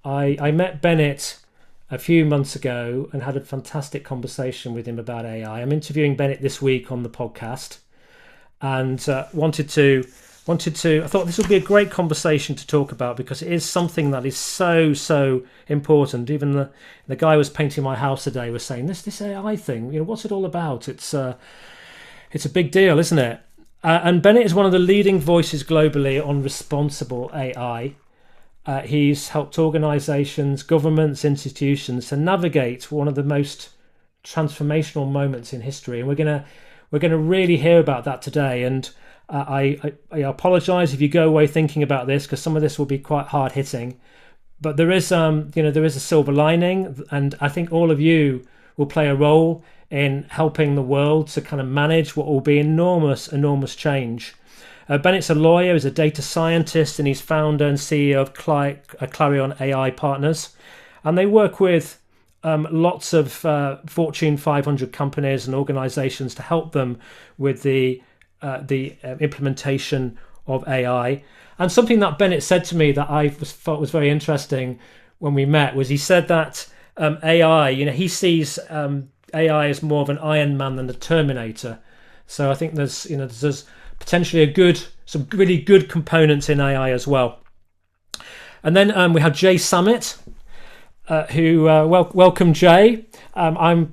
I met Bennett a few months ago and had a fantastic conversation with him about AI. I'm interviewing Bennett this week on the podcast, and I thought this would be a great conversation to talk about because it is something that is so important. Even the guy who was painting my house today was saying this AI thing. What's it all about? It's a big deal, isn't it? And Bennett is one of the leading voices globally on responsible AI. He's helped organisations, governments, institutions to navigate one of the most transformational moments in history, and we're gonna really hear about that today. And I apologise if you go away thinking about this because some of this will be quite hard hitting, but there is there is a silver lining, and I think all of you will play a role in helping the world to kind of manage what will be enormous change. Bennett's a lawyer, he's a data scientist, and he's founder and CEO of Clarion AI Partners, and they work with lots of Fortune 500 companies and organizations to help them with the implementation of AI. And something that Bennett said to me that I thought was very interesting when we met was he said that AI, he sees AI as more of an Iron Man than a Terminator. So I think there's potentially some really good components in AI as well. And then we have Jay Samit, who welcome Jay. I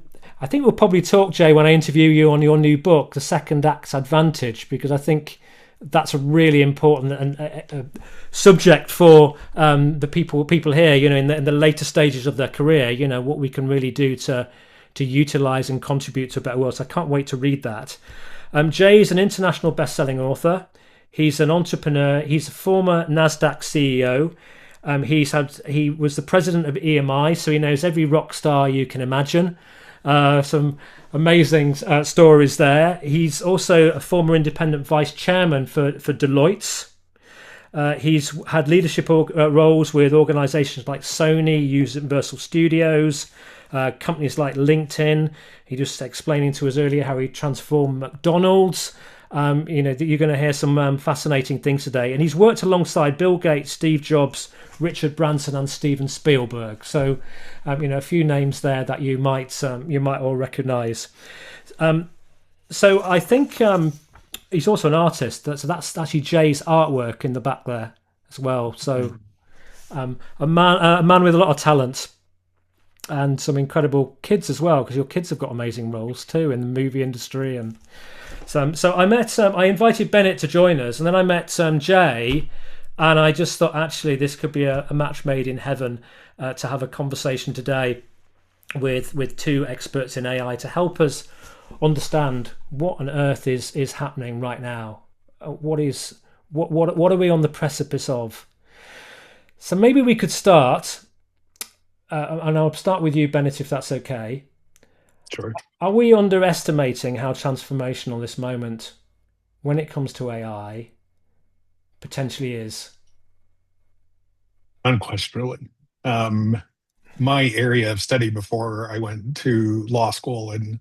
think we'll probably talk, Jay, when I interview you on your new book, The Second Act's Advantage, because I think that's a really important subject for the people here. In the later stages of their career, what we can really do to utilize and contribute to a better world. So I can't wait to read that. Jay is an international best-selling author. He's an entrepreneur. He's a former NASDAQ CEO. He was the president of EMI, so he knows every rock star you can imagine. Some amazing stories there. He's also a former independent vice chairman for Deloitte. He's had leadership roles with organizations like Sony, Universal Studios, companies like LinkedIn. He just explaining to us earlier how he transformed McDonald's. That you're going to hear some fascinating things today. And he's worked alongside Bill Gates, Steve Jobs, Richard Branson, and Steven Spielberg. So, a few names there that you might all recognise. So I think he's also an artist. That's actually Jay's artwork in the back there as well. So a man with a lot of talent. And some incredible kids as well, because your kids have got amazing roles too in the movie industry. And so I invited Bennett to join us, and then I met Jay, and I just thought actually this could be a match made in heaven to have a conversation today with two experts in AI to help us understand what on earth is happening right now. What are we on the precipice of? So maybe we could start. And I'll start with you, Bennett, if that's okay. Sure. Are we underestimating how transformational this moment, when it comes to AI, potentially is? Unquestionably. My area of study before I went to law school, and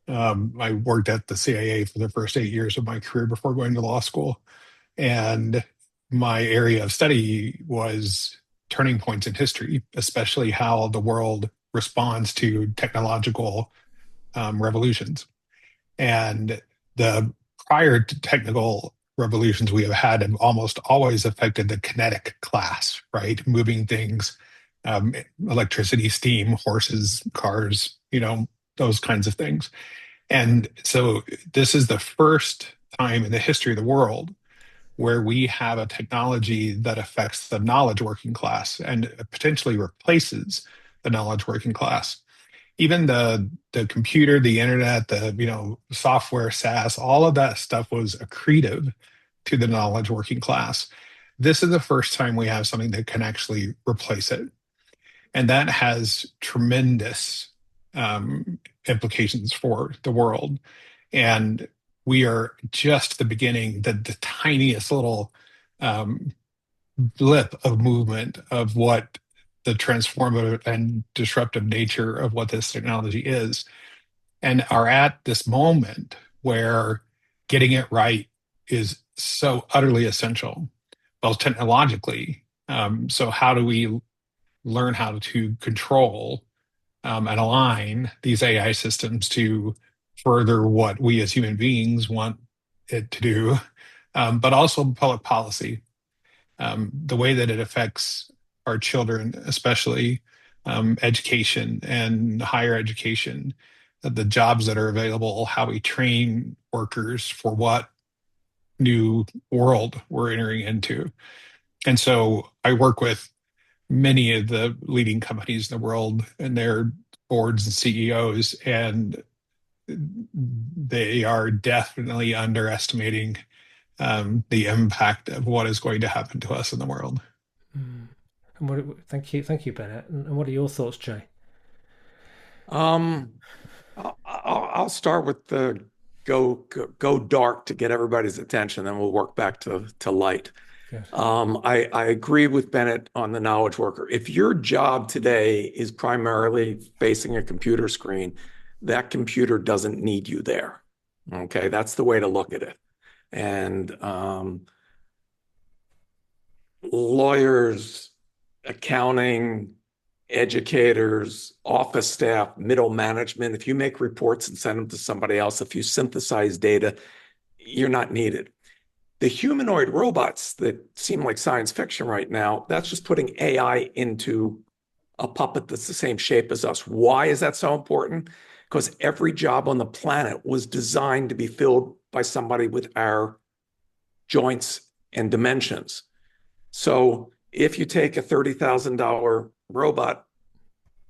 I worked at the CIA for the first 8 years of my career before going to law school. And my area of study was turning points in history, especially how the world responds to technological revolutions. And the prior to technical revolutions we have almost always affected the kinetic class, right? Moving things, electricity, steam, horses, cars, those kinds of things. And so this is the first time in the history of the world where we have a technology that affects the knowledge working class and potentially replaces the knowledge working class. Even the computer, the internet, the software, SaaS, all of that stuff was accretive to the knowledge working class. This is the first time we have something that can actually replace it. And that has tremendous implications for the world. And we are just the beginning, the tiniest little blip of movement of what the transformative and disruptive nature of what this technology is, and are at this moment where getting it right is so utterly essential, both technologically. So how do we learn how to control and align these AI systems to further what we as human beings want it to do, but also public policy, the way that it affects our children, especially education and higher education, the jobs that are available, how we train workers for what new world we're entering into. And so I work with many of the leading companies in the world and their boards and CEOs, and they are definitely underestimating the impact of what is going to happen to us in the world. Mm. And thank you, Bennett. And what are your thoughts, Jay? Um, I'll start with the go dark to get everybody's attention, then we'll work back to light. Good. I agree with Bennett on the knowledge worker. If your job today is primarily facing a computer screen, that computer doesn't need you there. Okay, that's the way to look at it. And lawyers, accounting, educators, office staff, middle management, if you make reports and send them to somebody else, if you synthesize data, you're not needed. The humanoid robots that seem like science fiction right now, that's just putting AI into a puppet that's the same shape as us. Why is that so important? Because every job on the planet was designed to be filled by somebody with our joints and dimensions. So if you take a $30,000 robot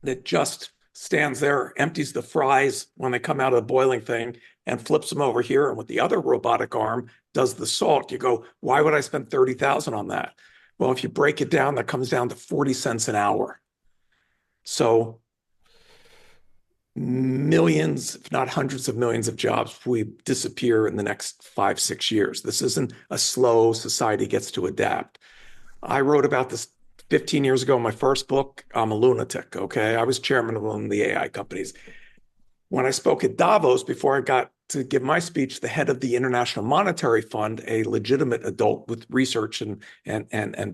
that just stands there, empties the fries when they come out of the boiling thing, and flips them over here, and with the other robotic arm does the salt, you go, why would I spend 30,000 on that? Well, if you break it down, that comes down to 40 cents an hour. So millions, if not hundreds of millions of jobs will disappear in the next 5-6 years. This isn't a slow society gets to adapt. I wrote about this 15 years ago in my first book. I'm a lunatic, okay? I was chairman of one of the AI companies. When I spoke at Davos, before I got to give my speech, the head of the International Monetary Fund, a legitimate adult with research and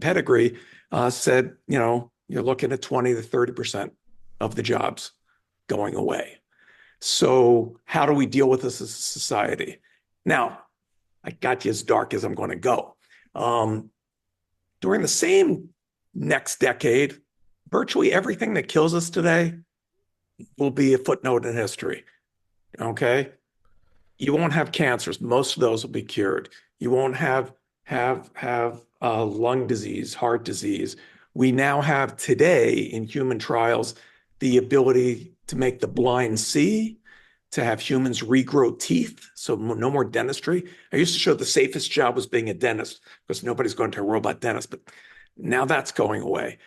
pedigree, said, you're looking at 20 to 30% of the jobs going away. So how do we deal with this as a society? Now, I got you as dark as I'm going to go. During the same next decade, virtually everything that kills us today will be a footnote in history. Okay? You won't have cancers. Most of those will be cured. You won't have lung disease, heart disease. We now have today in human trials the ability to make the blind see, to have humans regrow teeth, so no more dentistry. I used to show the safest job was being a dentist because nobody's going to a robot dentist, but now that's going away.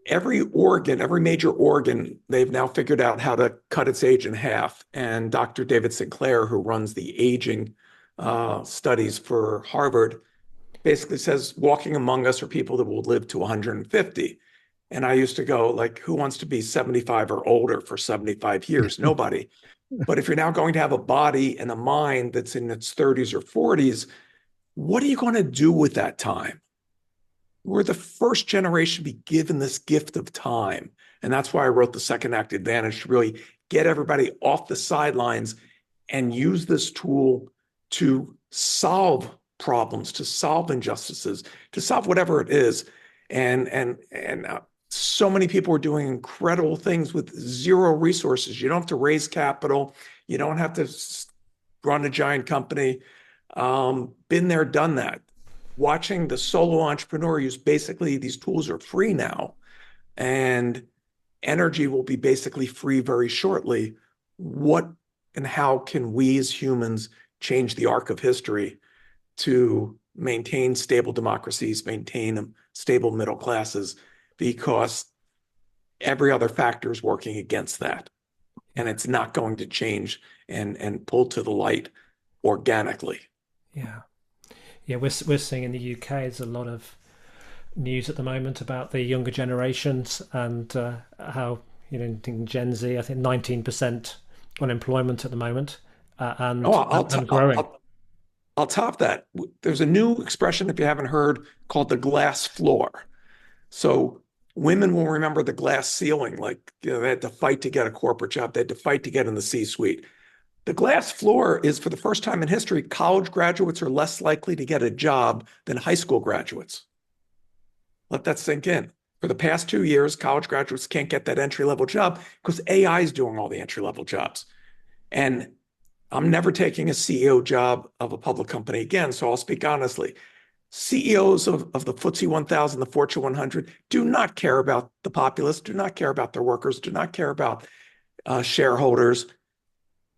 Every organ, every major organ, they've now figured out how to cut its age in half. And Dr. David Sinclair, who runs the aging studies for Harvard, basically says walking among us are people that will live to 150. And I used to go like, who wants to be 75 or older for 75 years? Nobody. But if you're now going to have a body and a mind that's in its 30s or 40s, what are you going to do with that time? We're the first generation to be given this gift of time. And that's why I wrote the Second Act Advantage, to really get everybody off the sidelines and use this tool to solve problems, to solve injustices, to solve whatever it is. And so many people are doing incredible things with zero resources. You don't have to raise capital. You don't have to run a giant company. Been there, done that. Watching the solo entrepreneur use basically these tools are free now, and energy will be basically free very shortly. What and how can we as humans change the arc of history to maintain stable democracies, maintain stable middle classes, because every other factor is working against that. And it's not going to change and pull to the light organically. Yeah. Yeah, we're seeing in the UK there's a lot of news at the moment about the younger generations and how, in Gen Z, I think 19% unemployment at the moment and growing. I'll top that. There's a new expression, if you haven't heard, called the glass floor. So Women will remember the glass ceiling, like they had to fight to get a corporate job. They had to fight to get in the C-suite. The glass floor is, for the first time in history, college graduates are less likely to get a job than high school graduates. Let that sink in. For the past 2 years, college graduates can't get that entry-level job because AI is doing all the entry-level jobs. And I'm never taking a CEO job of a public company again, so I'll speak honestly. CEOs of the FTSE 1000, the Fortune 100, do not care about the populace, do not care about their workers, do not care about shareholders.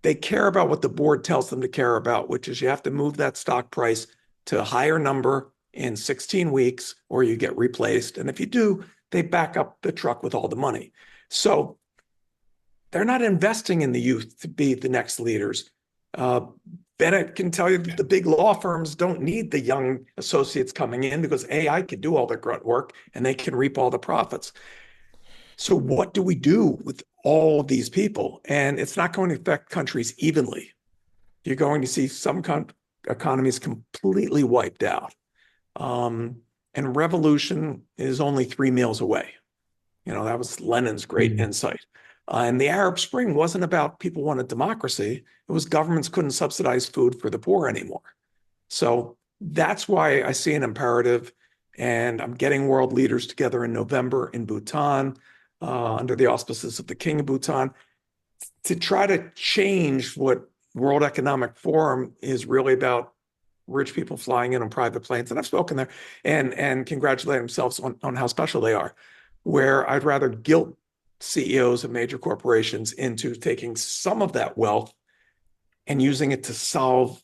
They care about what the board tells them to care about, which is you have to move that stock price to a higher number in 16 weeks or you get replaced. And if you do, they back up the truck with all the money. So they're not investing in the youth to be the next leaders. Bennett can tell you that the big law firms don't need the young associates coming in because AI can do all the grunt work and they can reap all the profits. So what do we do with all of these people? And it's not going to affect countries evenly. You're going to see some economies completely wiped out. And revolution is only 3 meals away. That was Lenin's great insight. And the Arab Spring wasn't about people wanted democracy. It was governments couldn't subsidize food for the poor anymore. So that's why I see an imperative. And I'm getting world leaders together in November in Bhutan, under the auspices of the King of Bhutan, to try to change what World Economic Forum is really about: rich people flying in on private planes. And I've spoken there and congratulate themselves on how special they are, where I'd rather guilt CEOs of major corporations into taking some of that wealth and using it to solve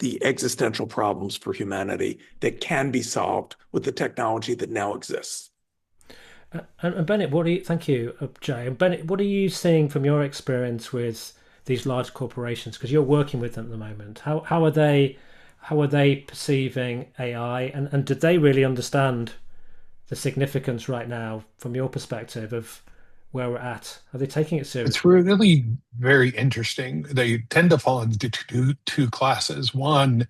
the existential problems for humanity that can be solved with the technology that now exists. And Bennett, thank you, Jay. And Bennett, what are you seeing from your experience with these large corporations? Because you're working with them at the moment. How are they perceiving AI, and did they really understand the significance right now from your perspective of where we're at? Are they taking it seriously? It's really very interesting. They tend to fall into two classes. One,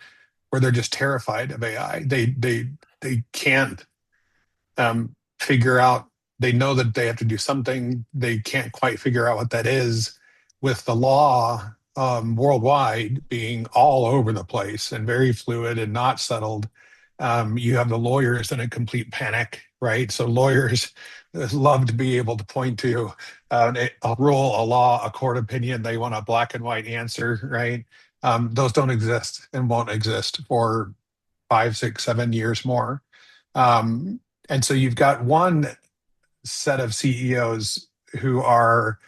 where they're just terrified of AI. They can't figure out. They know that they have to do something. They can't quite figure out what that is. With the law worldwide being all over the place and very fluid and not settled, you have the lawyers in a complete panic, right? So lawyers love to be able to point to a rule, a law, a court opinion. They want a black and white answer, right? Those don't exist and won't exist for 5, 6, 7 years more. And so you've got one set of CEOs who are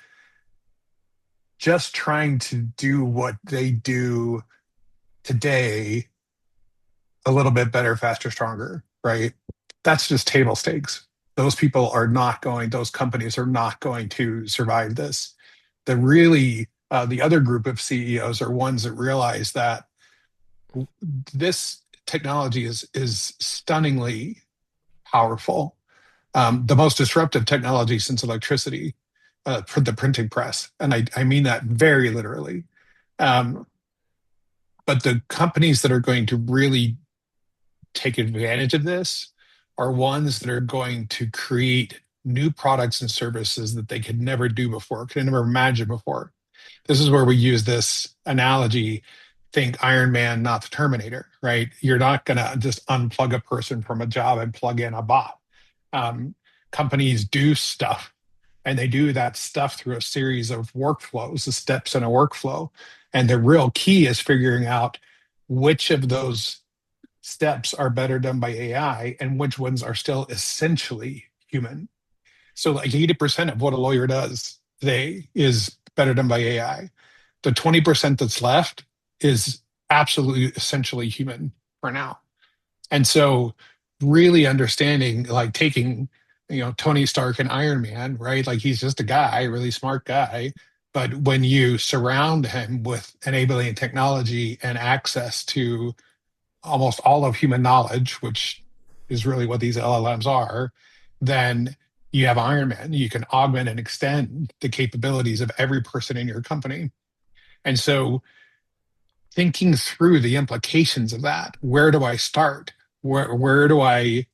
just trying to do what they do today a little bit better, faster, stronger, right? That's just table stakes. Those companies are not going to survive this. The other group of CEOs are ones that realize that this technology is stunningly powerful. The most disruptive technology since electricity, for the printing press. And I mean that very literally. But the companies that are going to really take advantage of this are ones that are going to create new products and services that they could never do before, could never imagine before. This is where we use this analogy. Think Iron Man, not the Terminator, right? You're not going to just unplug a person from a job and plug in a bot. Companies do stuff, and they do that stuff through a series of workflows, the steps in a workflow. And the real key is figuring out which of those steps are better done by AI and which ones are still essentially human. So like 80% of what a lawyer does today is better done by AI. The 20% that's left is absolutely essentially human for now. And so really understanding, like taking, Tony Stark and Iron Man, right? Like he's just a guy, really smart guy. But when you surround him with enabling technology and access to almost all of human knowledge, which is really what these LLMs are, then you have Iron Man. You can augment and extend the capabilities of every person in your company. And so thinking through the implications of that, where do I start? Where do I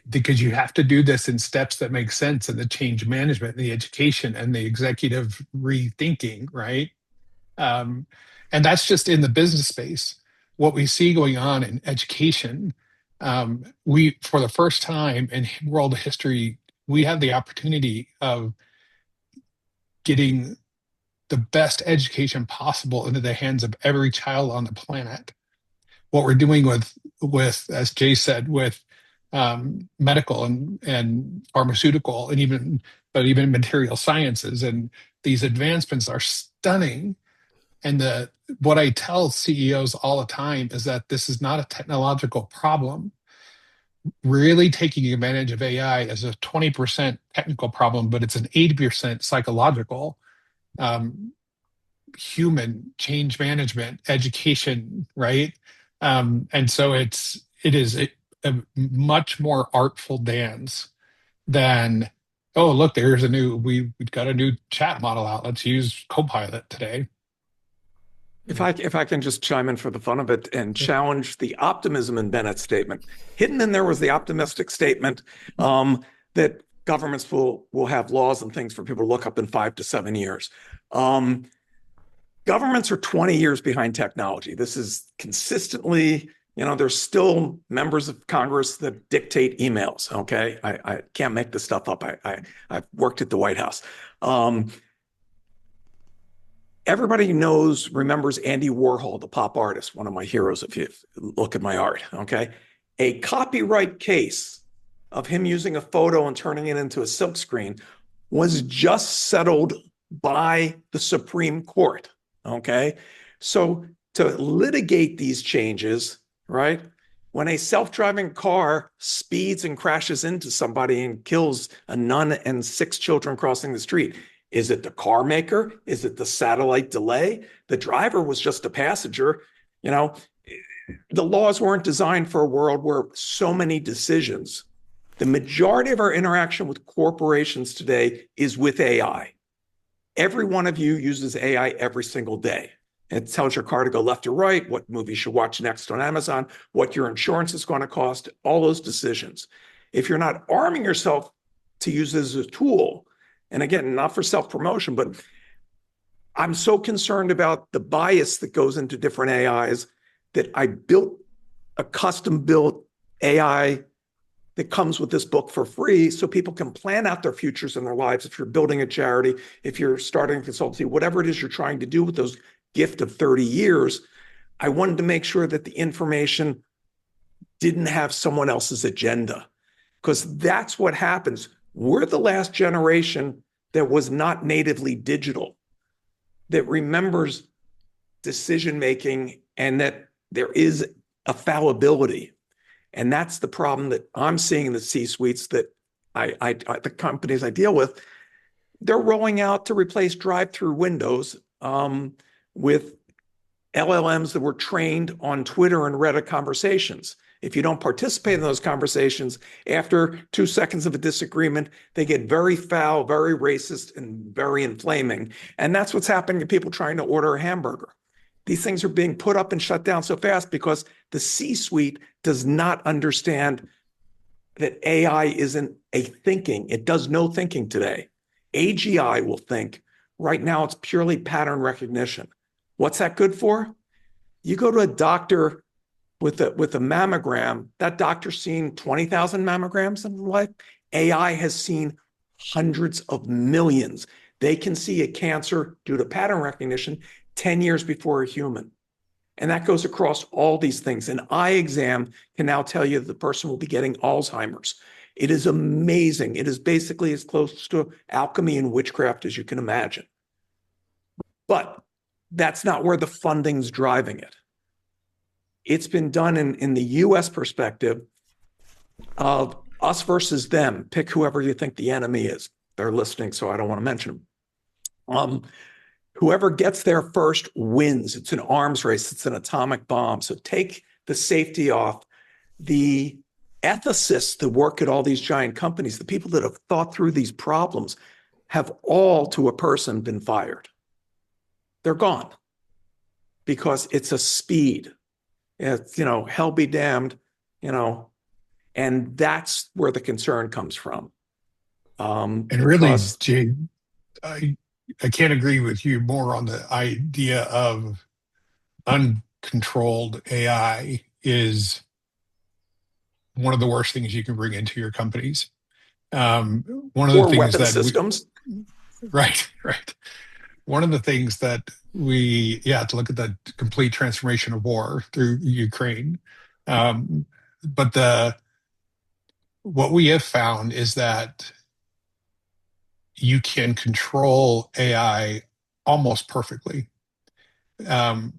because you have to do this in steps that make sense, and the change management and the education and the executive rethinking, right? And that's just in the business space. What we see going on in education, we, for the first time in world history, we have the opportunity of getting the best education possible into the hands of every child on the planet. What we're doing with as Jay said, with medical and pharmaceutical and even material sciences, and these advancements are stunning. And what I tell CEOs all the time is that this is not a technological problem. Really taking advantage of AI is a 20% technical problem, but it's an 80% psychological, human change management, education, right? And so it is a much more artful dance than, oh, look, we've got a new chat model out. Let's use Copilot today. If I can just chime in for the fun of it and challenge the optimism in Bennett's statement. Hidden in there was the optimistic statement that governments will have laws and things for people to look up in 5 to 7 years. Governments are 20 years behind technology. This is consistently, there's still members of Congress that dictate emails, okay? I can't make this stuff up. I've worked at the White House. Everybody remembers Andy Warhol, the pop artist, one of my heroes if you look at my art, okay? A copyright case of him using a photo and turning it into a silkscreen was just settled by the Supreme Court, okay? So to litigate these changes, right? When a self-driving car speeds and crashes into somebody and kills a nun and 6 children crossing the street, is it the car maker? Is it the satellite delay? The driver was just a passenger. The laws weren't designed for a world where so many decisions. The majority of our interaction with corporations today is with AI. Every one of you uses AI every single day. It tells your car to go left or right, what movie you should watch next on Amazon, what your insurance is going to cost, all those decisions. If you're not arming yourself to use it as a tool, and again, not for self-promotion, but I'm so concerned about the bias that goes into different AIs that I built a custom-built AI that comes with this book for free so people can plan out their futures in their lives. If you're building a charity, if you're starting a consultancy, whatever it is you're trying to do with those gift of 30 years, I wanted to make sure that the information didn't have someone else's agenda, because that's what happens. We're the last generation that was not natively digital, that remembers decision-making and that there is a fallibility. And that's the problem that I'm seeing in the C-suites that the companies I deal with. They're rolling out to replace drive-through windows with LLMs that were trained on Twitter and Reddit conversations. If you don't participate in those conversations, after 2 seconds of a disagreement, they get very foul, very racist, and very inflaming. And that's what's happening to people trying to order a hamburger. These things are being put up and shut down so fast because the C-suite does not understand that AI isn't a thinking. It does no thinking today. AGI will think. Right now, it's purely pattern recognition. What's that good for? You go to a doctor with a mammogram, that doctor's seen 20,000 mammograms in life. AI has seen hundreds of millions. They can see a cancer due to pattern recognition 10 years before a human. And that goes across all these things. An eye exam can now tell you the person will be getting Alzheimer's. It is amazing. It is basically as close to alchemy and witchcraft as you can imagine. But that's not where the funding's driving it. It's been done in the US perspective of us versus them. Pick whoever you think the enemy is. They're listening, so I don't want to mention them. Whoever gets there first wins. It's an arms race. It's an atomic bomb. So take the safety off. The ethicists that work at all these giant companies, the people that have thought through these problems, have all, to a person, been fired. They're gone because it's a speed. It's, hell be damned, And that's where the concern comes from. And really, Jay, I can't agree with you more on the idea of uncontrolled AI is one of the worst things you can bring into your companies. One of the or things weapon that systems. right. One of the things that to look at the complete transformation of war through Ukraine. Um, but what we have found is that you can control AI almost perfectly.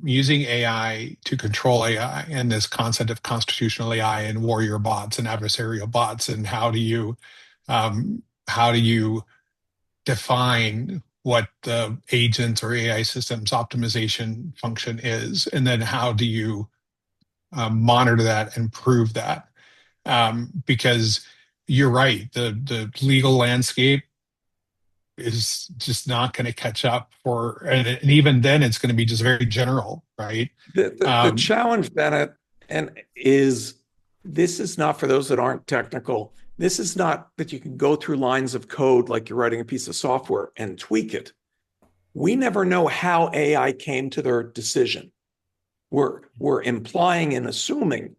Using AI to control AI and this concept of constitutional AI and warrior bots and adversarial bots, and how do you define what the agents or AI systems optimization function is, and then how do you monitor that and prove that? Because you're right, the legal landscape is just not going to catch up and even then it's going to be just very general, right? The challenge, Bennett, and is this is not for those that aren't technical. This is not that you can go through lines of code like you're writing a piece of software and tweak it. We never know how AI came to their decision. We're implying and assuming.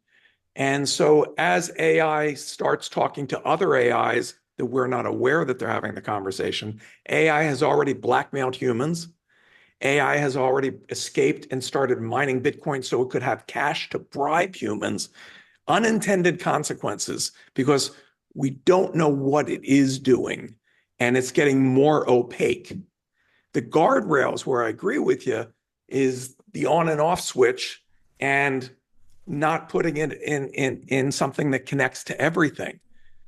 And so as AI starts talking to other AIs that we're not aware that they're having the conversation, AI has already blackmailed humans. AI has already escaped and started mining Bitcoin so it could have cash to bribe humans. Unintended consequences because we don't know what it is doing and it's getting more opaque. The guardrails, where I agree with you, is the on and off switch and not putting it in something that connects to everything.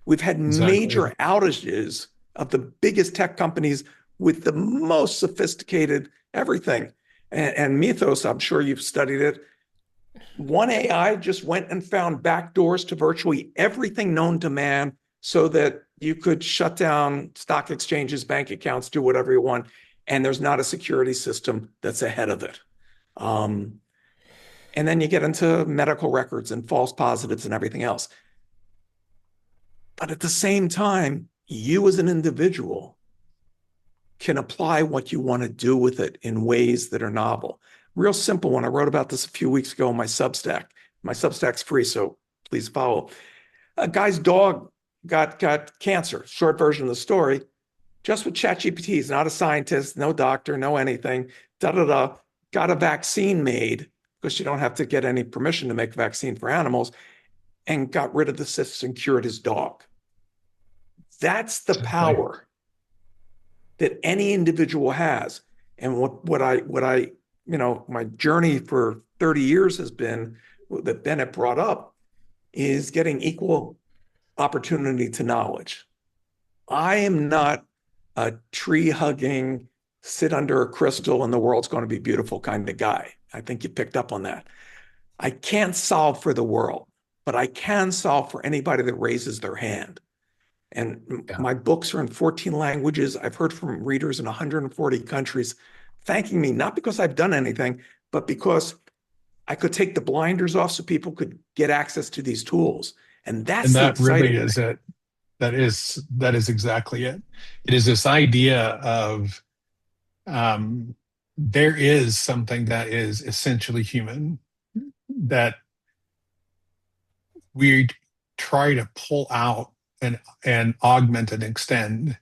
We've had major outages of the biggest tech companies with the most sophisticated everything. And Mythos, I'm sure you've studied it. One AI just went and found backdoors to virtually everything known to man so that you could shut down stock exchanges, bank accounts, do whatever you want. And there's not a security system that's ahead of it. And then you get into medical records and false positives and everything else. But at the same time, you as an individual can apply what you want to do with it in ways that are novel. Real simple one. I wrote about this a few weeks ago on my Substack. My Substack's free, so please follow. A guy's dog got cancer. Short version of the story. Just with ChatGPT, he's not a scientist, no doctor, no anything. Got a vaccine made because you don't have to get any permission to make a vaccine for animals, and got rid of the cysts and cured his dog. That's the power that any individual has. And what I my journey for 30 years has been, that Bennett brought up, is getting equal opportunity to knowledge. I am not a tree hugging, sit under a crystal and the world's going to be beautiful kind of guy. I think you picked up on that. I can't solve for the world, but I can solve for anybody that raises their hand. And my books are in 14 languages. I've heard from readers in 140 countries thanking me, not because I've done anything, but because I could take the blinders off so people could get access to these tools. And that's the exciting really is it. That is exactly it. It is this idea of there is something that is essentially human that we try to pull out and augment and extend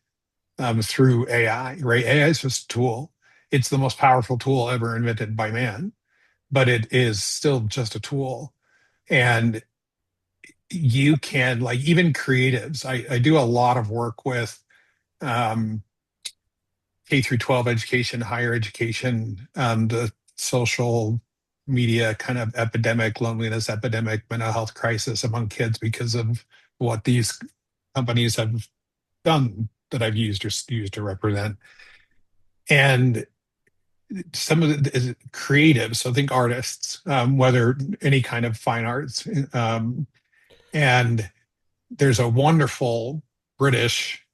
through AI, right? AI is just a tool. It's the most powerful tool ever invented by man, but it is still just a tool. And you can, like, even creatives, I do a lot of work with K through 12 education, higher education, the social media kind of epidemic, loneliness epidemic, mental health crisis among kids because of what these companies have done that I've used to represent. And some of it is creative. So think artists, whether any kind of fine arts. And there's a wonderful British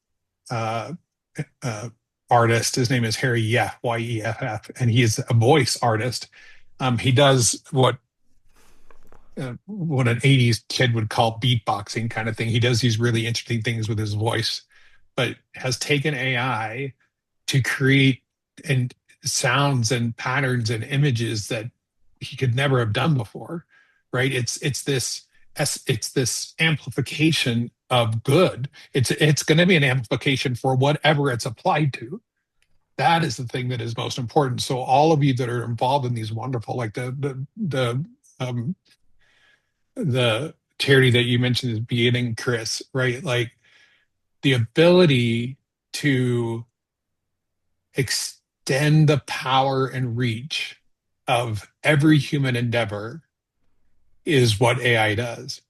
artist. His name is Harry Yeff, Yeff, and he is a voice artist. He does what what an 80s kid would call beatboxing kind of thing. He does these really interesting things with his voice, but has taken AI to create and sounds and patterns and images that he could never have done before, right? It's this amplification of good. It's going to be an amplification for whatever it's applied to. That is the thing that is most important. So all of you that are involved in these wonderful, like the charity that you mentioned at the beginning, Chris, right? Like the ability to extend the power and reach of every human endeavor is what AI does.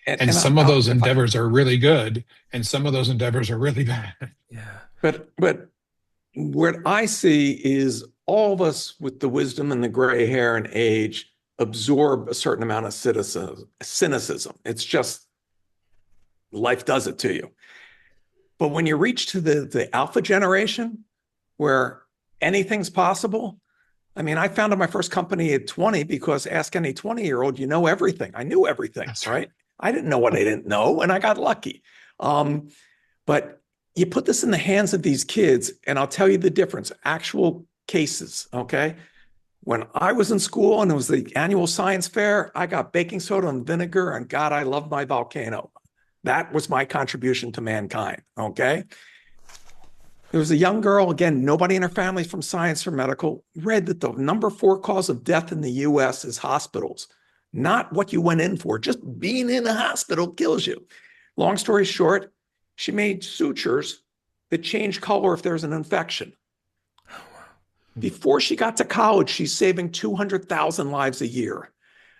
And some of those endeavors are really good, and some of those endeavors are really bad. Yeah. But what I see is all of us with the wisdom and the gray hair and age absorb a certain amount of cynicism. It's just life does it to you. But when you reach to the alpha generation, where anything's possible, I mean, I founded my first company at 20 because ask any 20-year-old, you know everything. I knew everything, right? I didn't know what I didn't know, and I got lucky. But you put this in the hands of these kids, and I'll tell you the difference, actual cases, okay? When I was in school and it was the annual science fair, I got baking soda and vinegar, and God, I love my volcano. That was my contribution to mankind, okay? There was a young girl, again, nobody in her family from science or medical, read that the number 4 cause of death in the US is hospitals. Not what you went in for, just being in a hospital kills you. Long story short, she made sutures that change color if there's an infection. Before she got to college, she's saving 200,000 lives a year.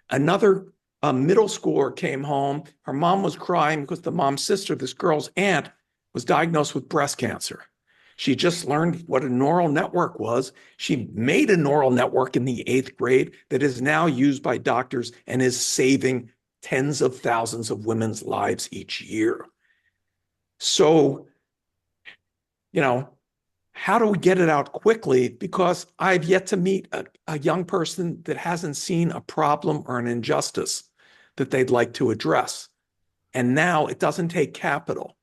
Another middle schooler came home. Her mom was crying because the mom's sister, this girl's aunt, was diagnosed with breast cancer. She just learned what a neural network was. She made a neural network in the 8th grade that is now used by doctors and is saving tens of thousands of women's lives each year. So, how do we get it out quickly? Because I've yet to meet a young person that hasn't seen a problem or an injustice that they'd like to address. And now it doesn't take capital.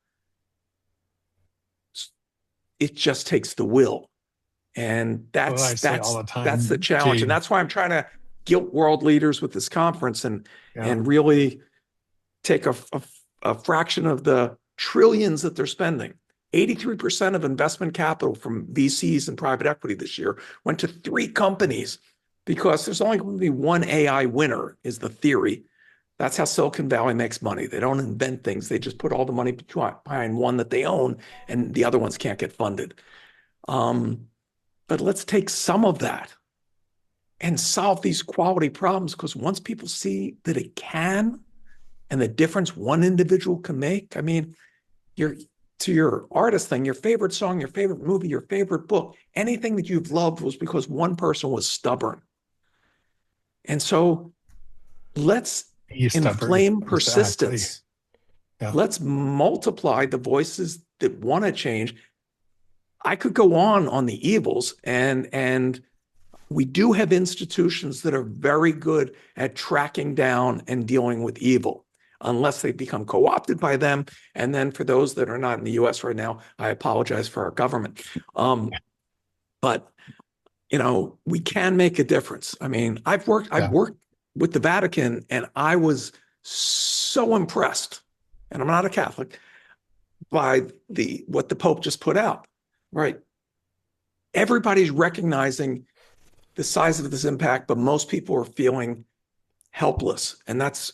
It just takes the will. And that's the challenge. And that's why I'm trying to guilt world leaders with this conference and really take a fraction of the trillions that they're spending. 83% of investment capital from VCs and private equity this year went to 3 companies because there's only going to be one AI winner, is the theory. That's how Silicon Valley makes money. They don't invent things. They just put all the money behind one that they own, and the other ones can't get funded. But let's take some of that and solve these quality problems, because once people see that it can and the difference one individual can make, I mean, to your artist thing, your favorite song, your favorite movie, your favorite book, anything that you've loved was because one person was stubborn. And so let's inflame persistence. Exactly. Yeah. Let's multiply the voices that want to change. I could go on the evils, and we do have institutions that are very good at tracking down and dealing with evil, unless they become co-opted by them. And then for those that are not in the US right now, I apologize for our government. But we can make a difference. I mean, I've worked with the Vatican, and I was so impressed, and I'm not a Catholic, by what the Pope just put out, right? Everybody's recognizing the size of this impact, but most people are feeling helpless. And that's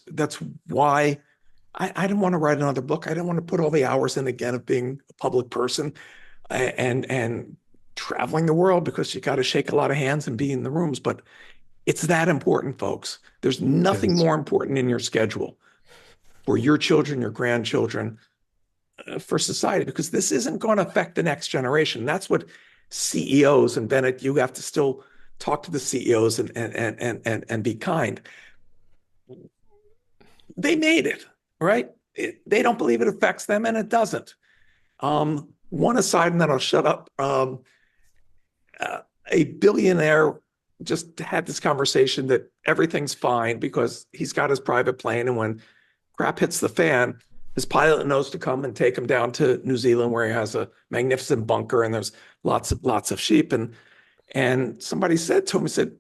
why I didn't want to write another book. I didn't want to put all the hours in again of being a public person and traveling the world, because you got to shake a lot of hands and be in the rooms. But it's that important, folks. There's nothing more important in your schedule for your children, your grandchildren, for society, because this isn't going to affect the next generation. That's what CEOs, and Bennett, you have to still talk to the CEOs and be kind. They made it, right? They don't believe it affects them, and it doesn't. One aside, and then I'll shut up. A billionaire just had this conversation that everything's fine because he's got his private plane, and when crap hits the fan, his pilot knows to come and take him down to New Zealand, where he has a magnificent bunker and there's lots of sheep. And somebody said to him, he said,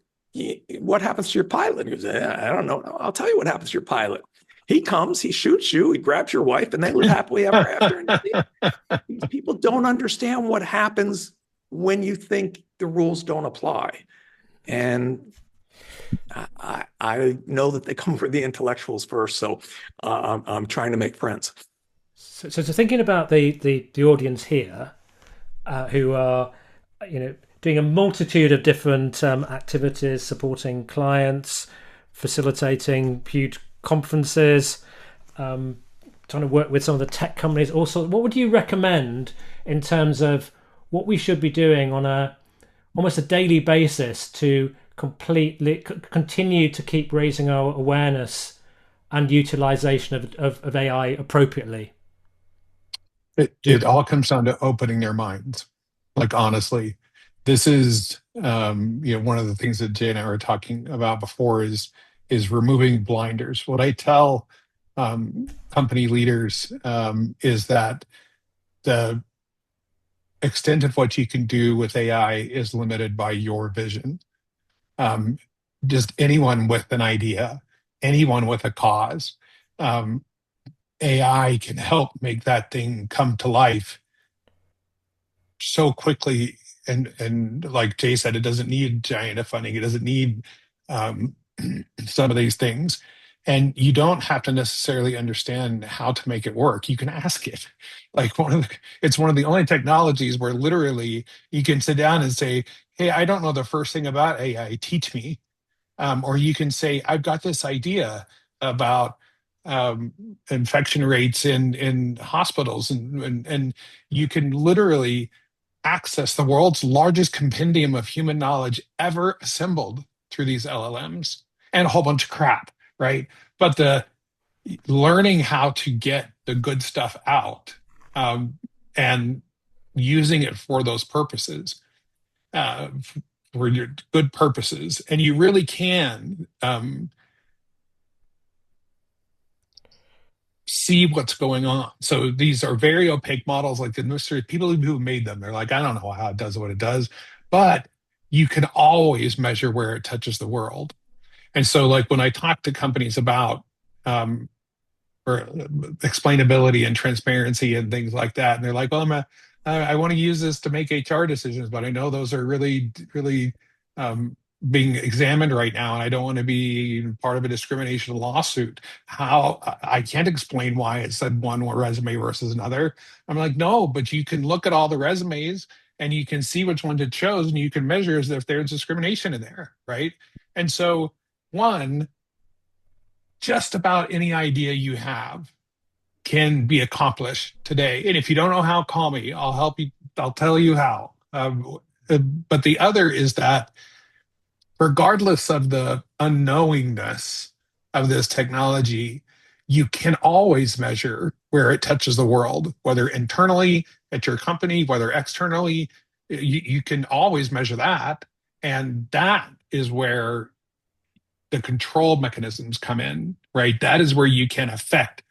"What happens to your pilot?" He said, "I don't know. I'll tell you what happens to your pilot. He comes, he shoots you, he grabs your wife, and they live happily ever after." These people don't understand what happens when you think the rules don't apply. And I know that they come for the intellectuals first, so I'm trying to make friends. So thinking about the audience here, who are, doing a multitude of different activities, supporting clients, facilitating huge conferences, trying to work with some of the tech companies. Also, what would you recommend in terms of what we should be doing on almost a daily basis to continue to keep raising our awareness and utilization of AI appropriately? It all comes down to opening their minds. Like, honestly, this is one of the things that Jay and I were talking about before is removing blinders. What I tell company leaders is that the extent of what you can do with AI is limited by your vision. Just anyone with an idea, anyone with a cause, AI can help make that thing come to life so quickly. And like Jay said, it doesn't need giant funding. It doesn't need some of these things. And you don't have to necessarily understand how to make it work. You can ask it. Like it's one of the only technologies where literally you can sit down and say, "Hey, I don't know the first thing about AI. Teach me." Or you can say, "I've got this idea about infection rates in hospitals," and you can literally access the world's largest compendium of human knowledge ever assembled through these LLMs and a whole bunch of crap, right? But the learning how to get the good stuff out and using it for those purposes, for your good purposes, and you really can see what's going on. So these are very opaque models. Like the mystery people who made them, they're like, "I don't know how it does what it does," but you can always measure where it touches the world. And so, like when I talk to companies about or explainability and transparency and things like that, and they're like, "Well, I want to use this to make HR decisions, but I know those are really, really being examined right now, and I don't want to be part of a discrimination lawsuit. How I can't explain why it said one resume versus another." I'm like, "No, but you can look at all the resumes and you can see which ones it chose, and you can measure as if there's discrimination in there, right?" And so, just about any idea you have can be accomplished today. And if you don't know how, call me. I'll help you. I'll tell you how. But the other is that regardless of the unknowingness of this technology, you can always measure where it touches the world, whether internally at your company, whether externally. You can always measure that. And that is where the control mechanisms come in, right? That is where you can affect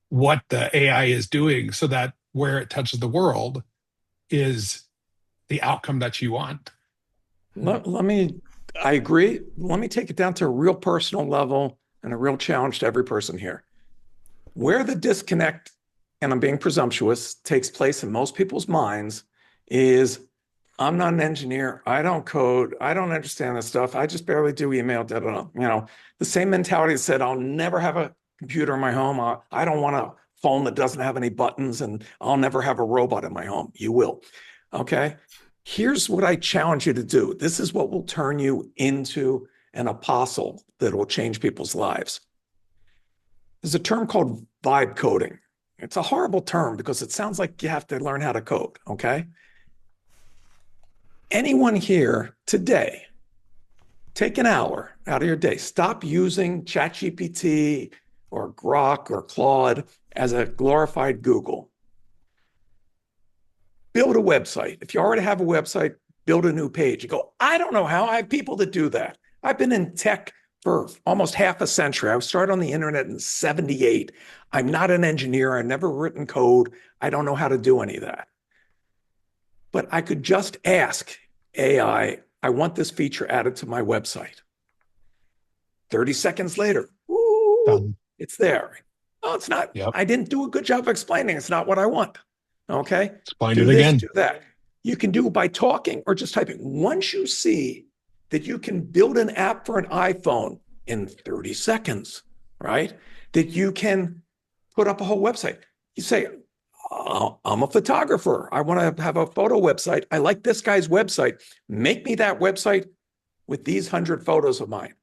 what the AI is doing so that where it touches the world is the outcome that you want. I agree. Let me take it down to a real personal level and a real challenge to every person here. Where the disconnect, and I'm being presumptuous, takes place in most people's minds is, "I'm not an engineer. I don't code. I don't understand this stuff. I just barely do email." The same mentality that said, "I'll never have a computer in my home. I don't want a phone that doesn't have any buttons, and I'll never have a robot in my home." You will. Okay. Here's what I challenge you to do. This is what will turn you into an apostle that will change people's lives. There's a term called vibe coding. It's a horrible term because it sounds like you have to learn how to code. Okay. Anyone here today, take an hour out of your day. Stop using ChatGPT or Grok or Claude as a glorified Google. Build a website. If you already have a website, build a new page. You go, I don't know how. I have people that do that. I've been in tech for almost half a century. I started on the internet in 78. I'm not an engineer. I've never written code. I don't know how to do any of that. But I could just ask AI, I want this feature added to my website. 30 seconds later, Done. it's there. Oh, it's not. Yep. I didn't do a good job of explaining. It's not what I want. Okay. Explain Do it this, again. do that. You can do it by talking or just typing. Once you see that you can build an app for an iPhone in 30 seconds, right? That you can put up a whole website. You say, oh, I'm a photographer. I want to have a photo website. I like this guy's website. Make me that website with these 100 photos of mine.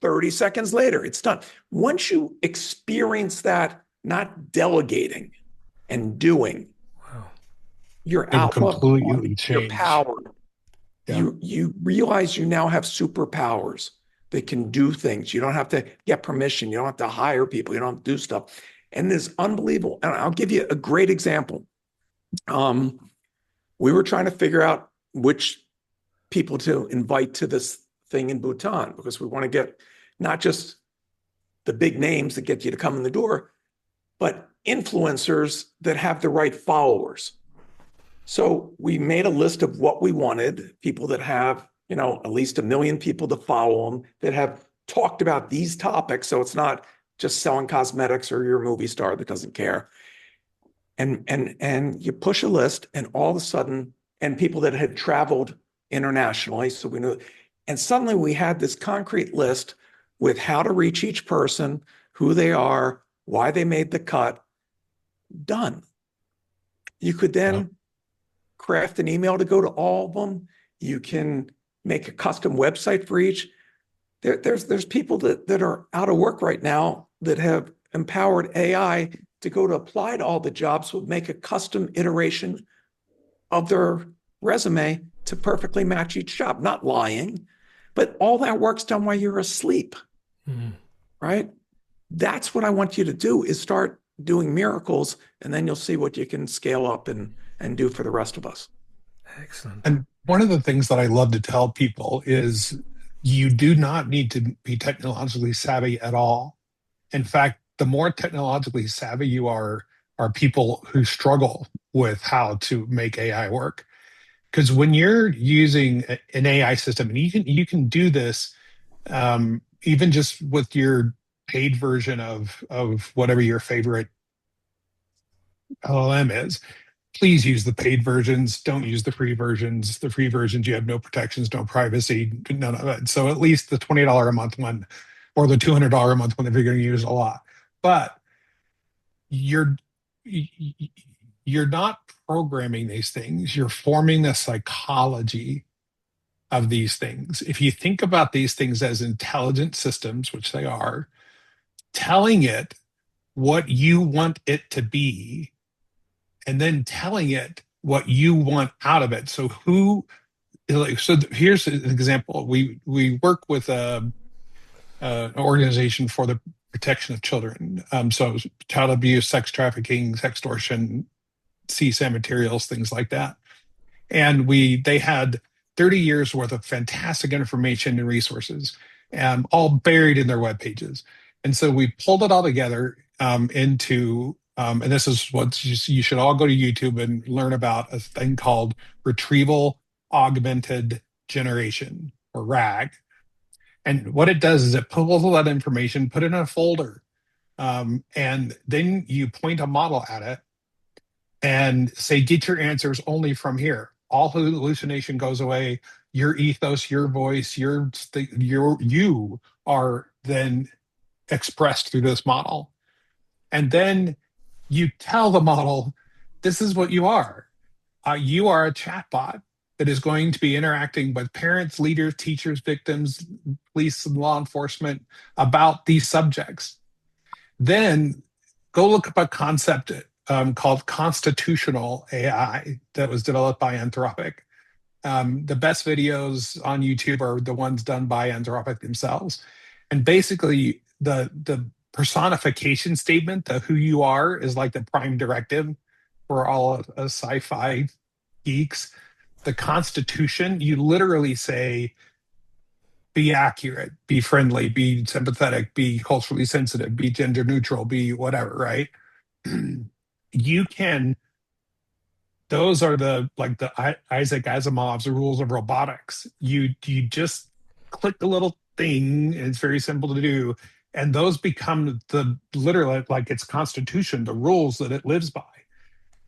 30 seconds later, it's done. Once you experience that, not delegating and doing, Wow. your It'll outlook, completely your change. power, Yeah. you realize you now have superpowers that can do things. You don't have to get permission. You don't have to hire people. You don't have to do stuff. And it's unbelievable. And I'll give you a great example. We were trying to figure out which people to invite to this thing in Bhutan because we want to get not just the big names that get you to come in the door, but influencers that have the right followers. So we made a list of what we wanted, people that have, at least 1 million people to follow them, that have talked about these topics. So it's not just selling cosmetics or you're a movie star that doesn't care. And you push a list, and all of a sudden, and people that had traveled internationally. So we knew, and suddenly we had this concrete list with how to reach each person, who they are, why they made the cut, done. You could then craft an email to go to all of them. You can make a custom website for each. There's people that are out of work right now that have empowered AI to go to apply to all the jobs, would make a custom iteration of their resume to perfectly match each job, not lying, but all that work's done while you're asleep, right? That's what I want you to do, is start doing miracles, and then you'll see what you can scale up and do for the rest of us. Excellent. And one of the things that I love to tell people is you do not need to be technologically savvy at all. In fact, the more technologically savvy you are people who struggle with how to make AI work. Because when you're using an AI system, and you can do this even just with your paid version of whatever your favorite LLM is. Please use the paid versions. Don't use the free versions. The free versions, you have no protections, no privacy, none of it. So at least the $20 a month one or the $200 a month one if you're going to use a lot. But you're not programming these things. You're forming the psychology of these things. If you think about these things as intelligent systems, which they are, telling it what you want it to be, and then telling it what you want out of it. So here's an example. We work with an organization for the protection of children. So child abuse, sex trafficking, sextortion, CSAM materials, things like that. And they had 30 years worth of fantastic information and resources, all buried in their web pages. And so we pulled it all together into, and this is what you should all go to YouTube and learn about, a thing called Retrieval Augmented Generation, or RAG. And what it does is it pulls all that information, put it in a folder, and then you point a model at it and say, get your answers only from here. All hallucination goes away. Your ethos, your voice, you are then expressed through this model. And then you tell the model, this is what you are. You are a chatbot that is going to be interacting with parents, leaders, teachers, victims, police, and law enforcement about these subjects. Then go look up a concept called constitutional AI that was developed by Anthropic. The best videos on YouTube are the ones done by Anthropic themselves. And basically, the personification statement of who you are is like the prime directive for all of us sci-fi geeks. the Constitution, you literally say, be accurate, be friendly, be sympathetic, be culturally sensitive, be gender neutral, be whatever, right? You can, those are the like the Isaac Asimov's rules of robotics. You just click the little thing, and it's very simple to do, and those become the literally like its constitution, the rules that it lives by.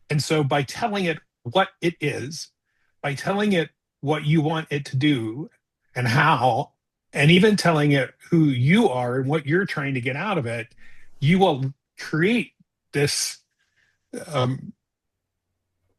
And so by telling it what it is, by telling it what you want it to do and how, and even telling it who you are and what you're trying to get out of it, you will create this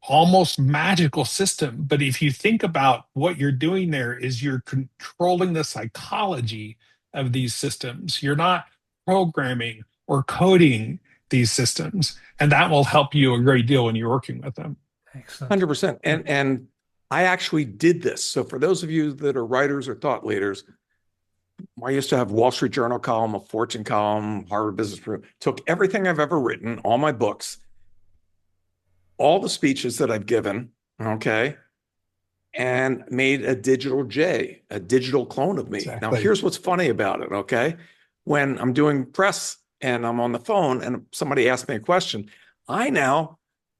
almost magical system. But if you think about what you're doing there is you're controlling the psychology of these systems. You're not programming or coding these systems, and that will help you a great deal when you're working with them. Excellent. 100%. And I actually did this. So for those of you that are writers or thought leaders, I used to have Wall Street Journal column, a Fortune column, Harvard Business Review, took everything I've ever written, all my books, all the speeches that I've given, okay, and made a digital Jay, a digital clone of me. Exactly. Now, here's what's funny about it, okay? When I'm doing press and I'm on the phone and somebody asks me a question, I now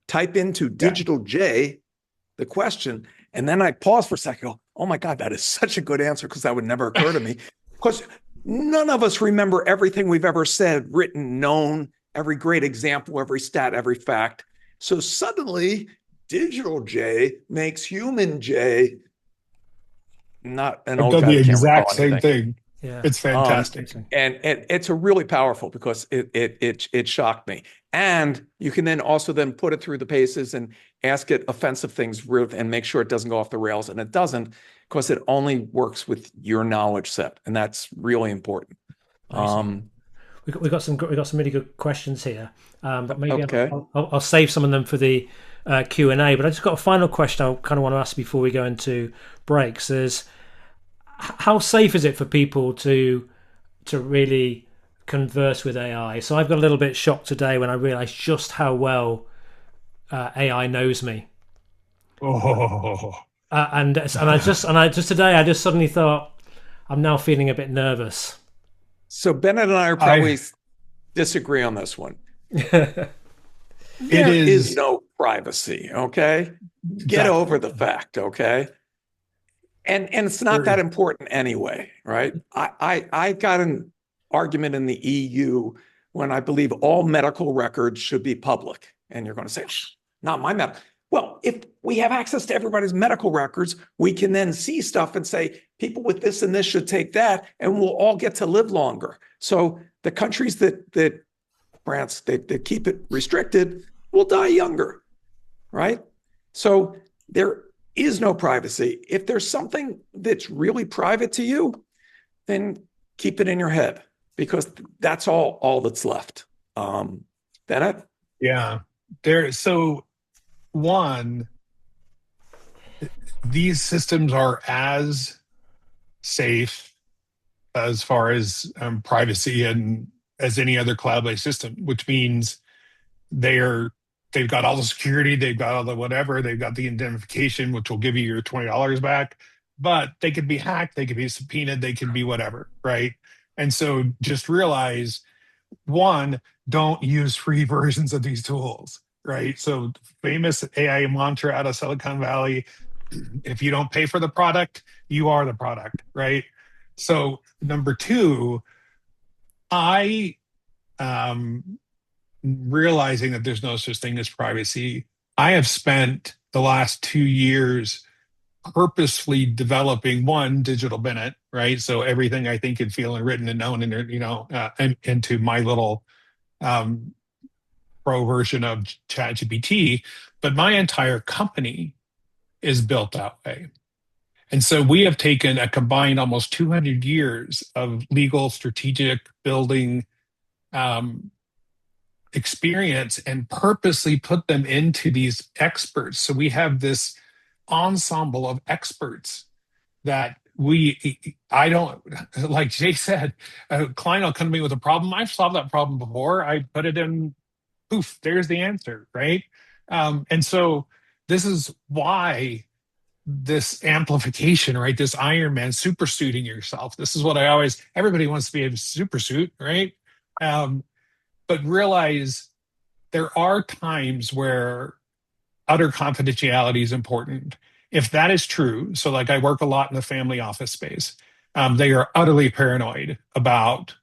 type into digital Jay the question, and then I pause for a second, go, oh my God, that is such a good answer, because that would never occur to me. Because none of us remember everything we've ever said, written, known, every great example, every stat, every fact. So suddenly, digital Jay makes human Jay not an old guy. The exact same anything. thing. Yeah, it's fantastic, and it's a really powerful, because it shocked me. And you can then also then put it through the paces and ask it offensive things and make sure it doesn't go off the rails, and it doesn't, because it only works with your knowledge set, and that's really important. We got some really good questions here, but maybe I'll save some of them for the Q&A. But I just got a final question I kind of want to ask before we go into breaks. Is how safe is it for people to really converse with AI? So I've got a little bit shocked today when I realized just how well AI knows me. And I just today I just suddenly thought I'm now feeling a bit nervous. So Bennett and I are probably disagree on this one. There is no privacy, okay? Get over the fact, okay? And it's not that important anyway, right? I got an argument in the EU when I believe all medical records should be public. And you're going to say, not my medical. Well, if we have access to everybody's medical records, we can then see stuff and say, people with this and this should take that, and we'll all get to live longer. So the countries that France, they keep it restricted, will die younger, right? So there is no privacy. If there's something that's really private to you, then keep it in your head, because that's all that's left. Bennett? Yeah. So one, these systems are as safe as far as privacy and as any other cloud-based system, which means they've got all the security, they've got all the whatever, they've got the indemnification, which will give you your $20 back, but they could be hacked, they could be subpoenaed, they could be whatever, right? And so just realize, one, don't use free versions of these tools, right? So famous AI mantra out of Silicon Valley, if you don't pay for the product, you are the product, right? So number two, realizing that there's no such thing as privacy, I have spent the last 2 years purposefully developing one digital Bennett, right? So everything I think and feel and written and known and into my little pro version of ChatGPT, but my entire company is built that way. And so we have taken a combined almost 200 years of legal, strategic building experience and purposely put them into these experts. So we have this ensemble of experts that I don't, like Jay said, a client will come to me with a problem. I've solved that problem before. I put it in, poof, there's the answer, right? And so this is why this amplification, right? This Iron Man supersuiting yourself. This is what everybody wants to be a supersuit, right? But realize there are times where utter confidentiality is important. If that is true, so like I work a lot in the family office space, they are utterly paranoid about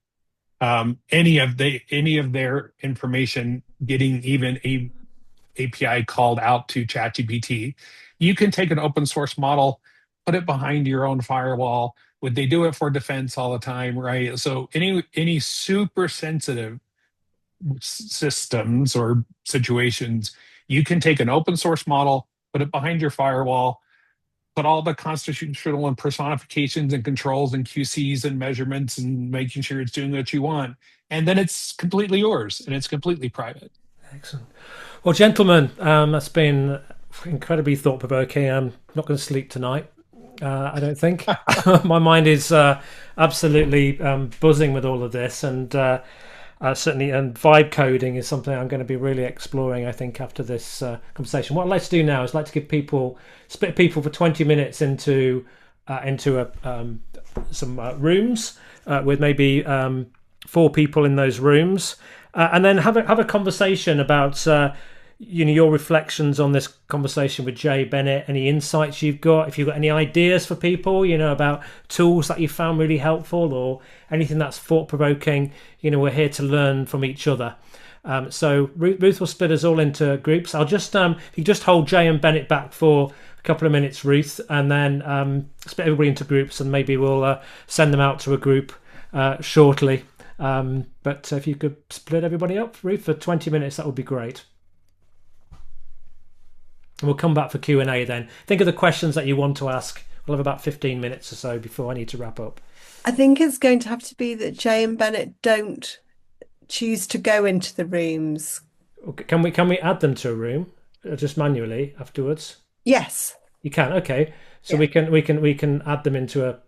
any of their information getting even a API called out to ChatGPT. You can take an open source model, put it behind your own firewall. Would they do it for defense all the time, right? So any super sensitive systems or situations, you can take an open source model, put it behind your firewall, put all the constitutional and personifications and controls and QCs and measurements and making sure it's doing what you want. And then it's completely yours and it's completely private. Excellent. Well, gentlemen, that's been incredibly thought-provoking. I'm not going to sleep tonight, I don't think. My mind is absolutely buzzing with all of this, and certainly, and vibe coding is something I'm going to be really exploring, I think, after this conversation. What I'd like to do now is like to give split people for 20 minutes into some rooms with maybe 4 people in those rooms, and then have a conversation about your reflections on this conversation with Jay Bennett, any insights you've got, if you've got any ideas for people, about tools that you found really helpful or anything that's thought-provoking. We're here to learn from each other. So Ruth will split us all into groups. I'll just, if you just hold Jay and Bennett back for a couple of minutes, Ruth, and then split everybody into groups, and maybe we'll send them out to a group shortly. But if you could split everybody up, Ruth, for 20 minutes, that would be great. And we'll come back for Q&A then. Think of the questions that you want to ask. We'll have about 15 minutes or so before I need to wrap up. I think it's going to have to be that Jay and Bennett don't choose to go into the rooms. Okay. Can we add them to a room just manually afterwards? Yes. You can. Okay. So yeah. we can add them into a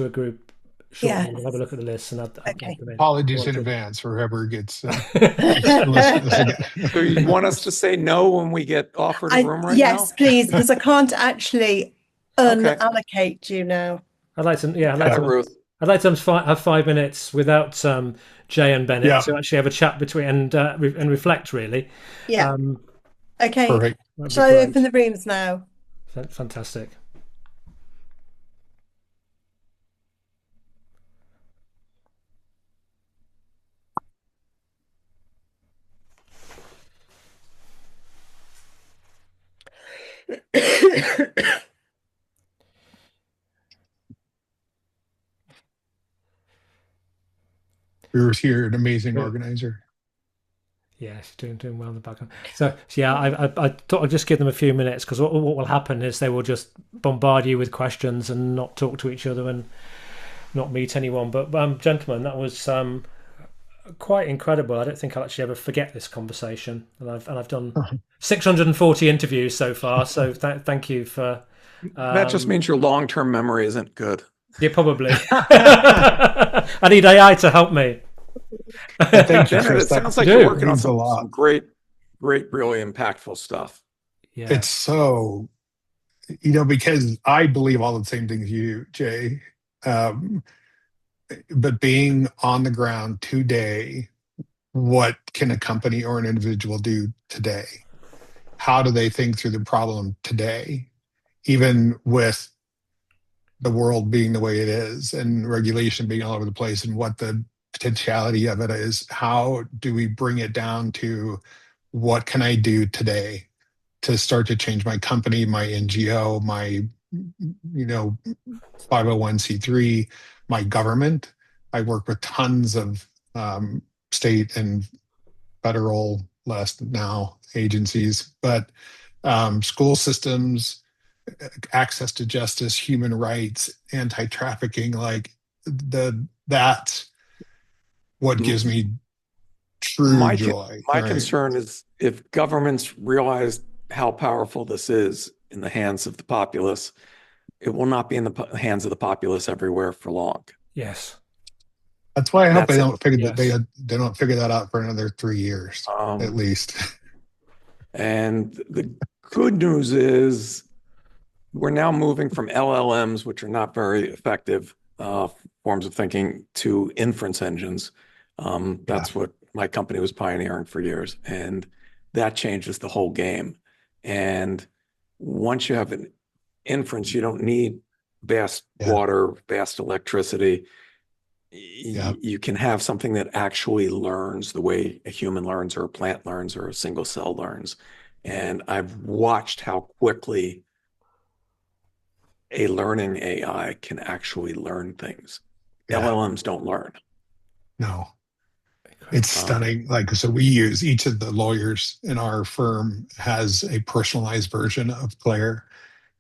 group. Sure, yeah. We'll have a look at the list and add them in. Apologies in advance for whoever gets. So you want us to say no when we get offered a room right now? Yes, please, because I can't actually unallocate you now. I'd like to have 5 minutes without Jay and Bennett to actually have a chat between and reflect, really. Yeah. Okay. Perfect. Shall I open the rooms now? Fantastic. Ruth here, an amazing organizer. Yeah, she's doing well in the background. So yeah, I thought I'd just give them a few minutes, because what will happen is they will just bombard you with questions and not talk to each other and not meet anyone. But gentlemen, that was quite incredible. I don't think I'll actually ever forget this conversation, and I've done 640 interviews so far. So thank you for. That just means your long-term memory isn't good. Yeah, probably. I need AI to help me. Thank you, Chris. It sounds like you're working on some great, really impactful stuff. Yeah, it's so, because I believe all the same things you, Jay. But being on the ground today, what can a company or an individual do today? How do they think through the problem today, even with the world being the way it is and regulation being all over the place, and what the potentiality of it is? How do we bring it down to what can I do today to start to change my company, my NGO, my 501c3, my government? I work with tons of state and federal, less now, agencies, but school systems, access to justice, human rights, anti-trafficking, that's what gives me true joy. My concern is if governments realize how powerful this is in the hands of the populace, it will not be in the hands of the populace everywhere for long. Yes. That's why I hope they don't figure that they don't figure that out for another 3 years at least. And the good news is we're now moving from LLMs, which are not very effective forms of thinking, to inference engines. That's what my company was pioneering for years, and that changes the whole game. And once you have an inference, you don't need vast water, vast electricity. You can have something that actually learns the way a human learns, or a plant learns, or a single cell learns. And I've watched how quickly a learning AI can actually learn things. LLMs don't learn. No. It's stunning. Like, so we use, each of the lawyers in our firm has a personalized version of Claire.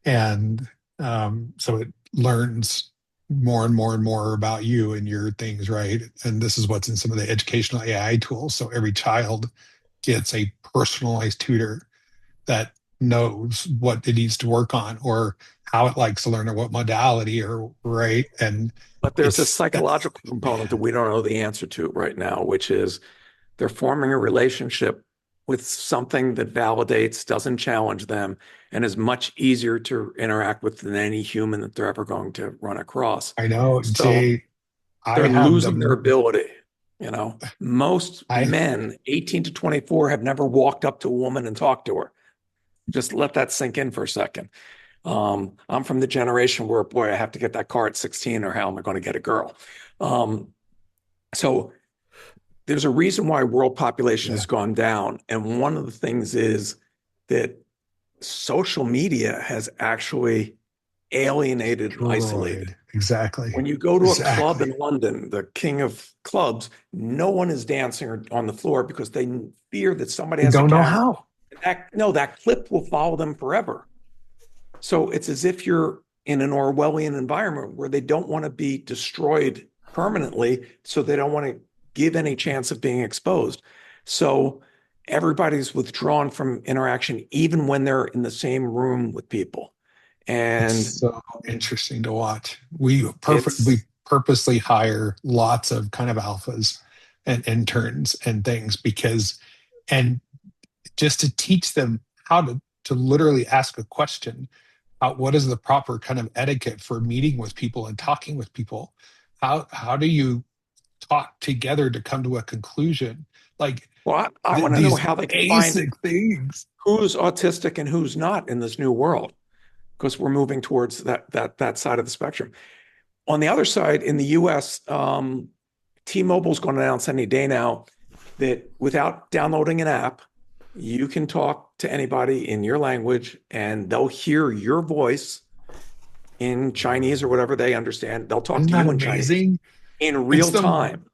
And so it learns more and more and more about you and your things, right? And this is what's in some of the educational AI tools. So every child gets a personalized tutor that knows what it needs to work on, or how it likes to learn, or what modality, or right. But there's a psychological component that we don't know the answer to right now, which is they're forming a relationship with something that validates, doesn't challenge them, and is much easier to interact with than any human that they're ever going to run across. I know, So Jay, they're losing their ability. Most men 18 to 24 have never walked up to a woman and talked to her. Just let that sink in for a second. I'm from the generation where, boy, I have to get that car at 16, or how am I going to get a girl? So there's a reason why world population has gone down. And one of the things is that social media has actually alienated and isolated. Exactly. When you go to a club in London, the king of clubs, no one is dancing on the floor because they fear that somebody has a camera. Don't know how. That clip will follow them forever. So it's as if you're in an Orwellian environment where they don't want to be destroyed permanently, so they don't want to give any chance of being exposed. So everybody's withdrawn from interaction, even when they're in the same room with people. And it's so interesting to watch. We purposely hire lots of kind of alphas and interns and things and just to teach them how to literally ask a question. What is the proper kind of etiquette for meeting with people and talking with people? How do you talk together to come to a conclusion? Like, well, I want to know how they can find things. Who's autistic and who's not in this new world, because we're moving towards that side of the spectrum. On the other side, in the U.S., T-Mobile's going to announce any day now that without downloading an app, you can talk to anybody in your language, and they'll hear your voice in Chinese or whatever they understand. They'll talk to you in Chinese in real time.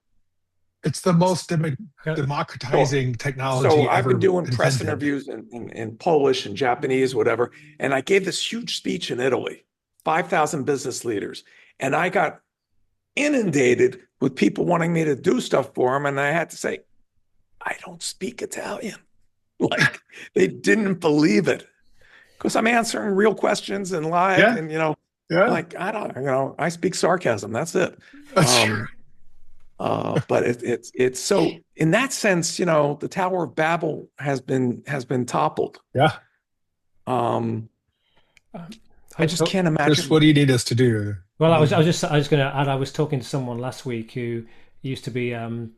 It's the most democratizing technology ever. So I've been doing press invented. interviews in Polish and Japanese, whatever, and I gave this huge speech in Italy, 5,000 business leaders, and I got inundated with people wanting me to do stuff for them, and I had to say, I don't speak Italian. Like, they didn't believe it, because I'm answering real questions and live, and like, I don't, I speak sarcasm. That's it. But it's so, in that sense, the Tower of Babel has been toppled. Yeah. I just can't imagine. Chris, what do you need us to do? Well, I was going to add. I was talking to someone last week who used to be a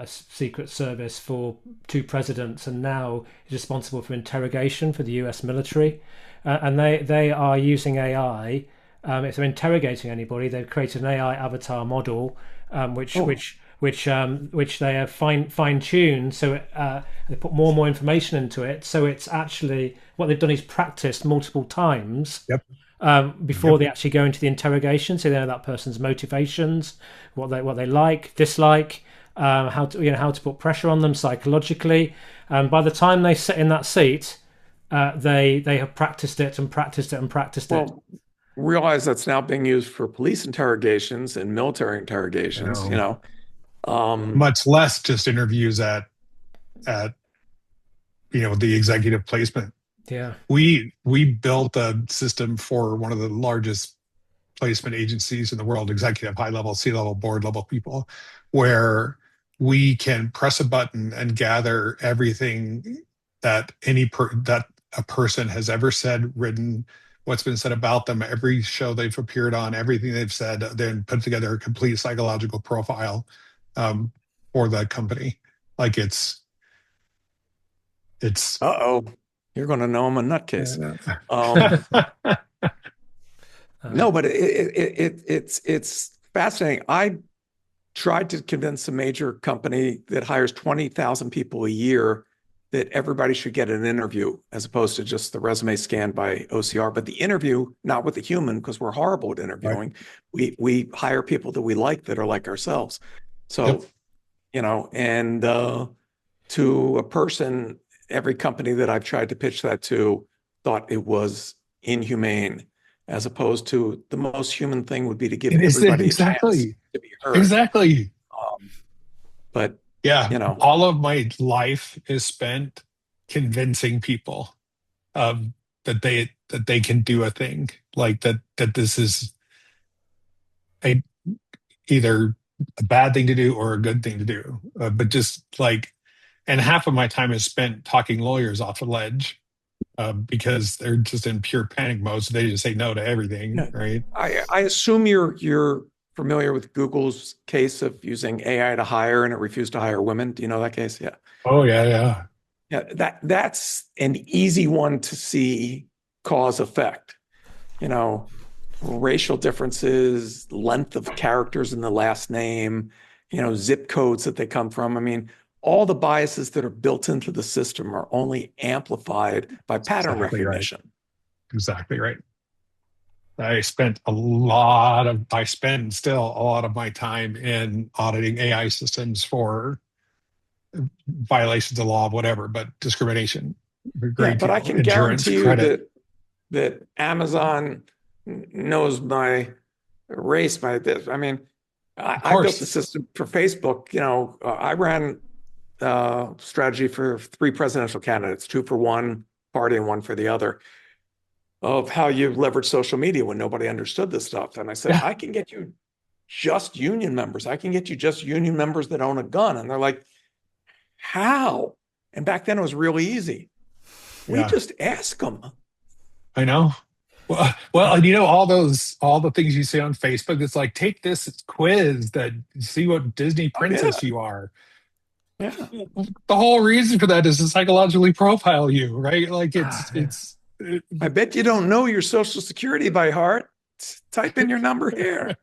secret service for 2 presidents, and now is responsible for interrogation for the U.S. military, and they are using AI. If they're interrogating anybody, they've created an AI avatar model, which they have fine-tuned, so they put more and more information into it. So it's actually, what they've done is practiced multiple times before they actually go into the interrogation. So they know that person's motivations, what they like, dislike, how to put pressure on them psychologically. By the time they sit in that seat, they have practiced it and practiced it and practiced it. Realize that's now being used for police interrogations and military interrogations. Much less just interviews at the executive placement. Yeah, we built a system for one of the largest placement agencies in the world, executive, high level, C-level, board level people, where we can press a button and gather everything that that a person has ever said, written, what's been said about them, every show they've appeared on, everything they've said, then put together a complete psychological profile um, for that company. Like it's Uh-oh, you're going to know I'm a nutcase. No, but it's fascinating. I tried to convince a major company that hires 20,000 people a year that everybody should get an interview as opposed to just the resume scanned by OCR. But the interview, not with a human, because we're horrible at interviewing. Right. We hire people that we like that are like ourselves. So, yep. You know, and to a person, every company that I've tried to pitch that to thought it was inhumane, as opposed to the most human thing would be to give everybody a chance to be heard. Exactly. But yeah, you know, all of my life is spent convincing people that they can do a thing, like that this is either a bad thing to do or a good thing to do. But just like, and half of my time is spent talking lawyers off a ledge. Because they're just in pure panic mode, so they just say no to everything, yeah. Right? I assume you're familiar with Google's case of using AI to hire, and it refused to hire women. Do you know that case? Yeah. Oh yeah. That's an easy one to see cause effect. You know, racial differences, length of characters in the last name, you know, zip codes that they come from. I mean, all the biases that are built into the system are only amplified by pattern recognition. Right. Exactly right. I spend still a lot of my time in auditing AI systems for violations of law, whatever, but discrimination. Yeah, but I can guarantee you that Amazon knows my race by this. I mean, I built the system for Facebook. You know, I ran strategy for 3 presidential candidates, 2 for one party and 1 for the other, of how you leverage social media when nobody understood this stuff. And I said, I can get you just union members. I can get you just union members that own a gun. And they're like, how? And back then it was really easy. We just ask them. I know. Well, and you know, all the things you see on Facebook, it's like, take this quiz that see what Disney princess you are. Yeah. The whole reason for that is to psychologically profile you, right? Like I bet you don't know your social security by heart. Type in your number here.